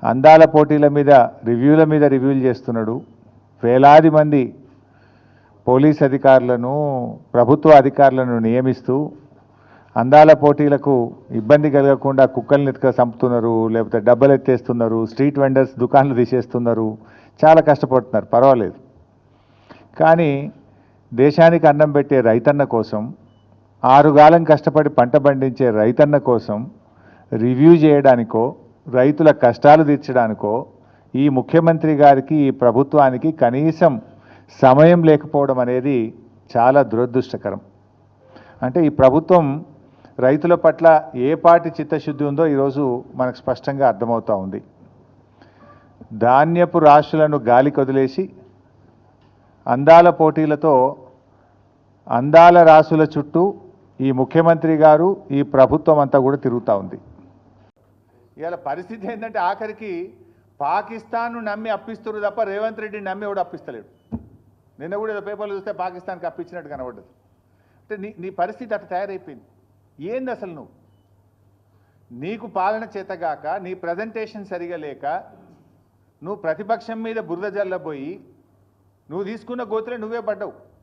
అందాల పోటీల మీద రివ్యూలు చేస్తున్నాడు. వేలాది మంది పోలీస్ అధికారులను ప్రభుత్వ అధికారులను నియమిస్తూ అందాల పోటీలకు ఇబ్బంది కలగకుండా కుక్కల్ని ఎత్తుక చంపుతున్నారు, లేకపోతే డబ్బలు ఎత్తేస్తున్నారు, స్ట్రీట్ వెండర్స్ దుకాణాలు తీసేస్తున్నారు, చాలా కష్టపడుతున్నారు, పర్వాలేదు. కానీ దేశానికి అన్నం పెట్టే రైతన్న కోసం, ఆరుగాలం కష్టపడి పంట పండించే రైతన్న కోసం రివ్యూ చేయడానికో రైతుల కష్టాలు తీర్చడానికో ఈ ముఖ్యమంత్రి గారికి ఈ ప్రభుత్వానికి కనీసం సమయం లేకపోవడం అనేది చాలా దురదృష్టకరం. అంటే ఈ ప్రభుత్వం రైతుల పట్ల ఏ పాటి చిత్తశుద్ధి ఉందో ఈరోజు మనకు స్పష్టంగా అర్థమవుతూ ఉంది. ధాన్యపు రాశులను గాలికి వదిలేసి అందాల పోటీలతో అందాల రాసుల చుట్టూ ఈ ముఖ్యమంత్రి గారు ఈ ప్రభుత్వం అంతా కూడా తిరుగుతూ ఉంది. ఇవాళ పరిస్థితి ఏంటంటే ఆఖరికి పాకిస్తాన్ను నమ్మి అప్పిస్తున్నారు తప్ప రేవంత్ రెడ్డిని నమ్మి కూడా అప్పిస్తలేడు. నిన్న కూడా ఏదో పేపర్లు చూస్తే పాకిస్తాన్కి అప్పించినట్టు కనబడ్డది. అంటే నీ పరిస్థితి అట్లా తయారైపోయింది. ఏంది అసలు నీకు పాలన చేతగాక, నీ ప్రజెంటేషన్ సరిగా లేక, నువ్వు ప్రతిపక్షం మీద బురద జల్లబోయి నువ్వు తీసుకున్న గోతులే నువ్వే పడ్డావు.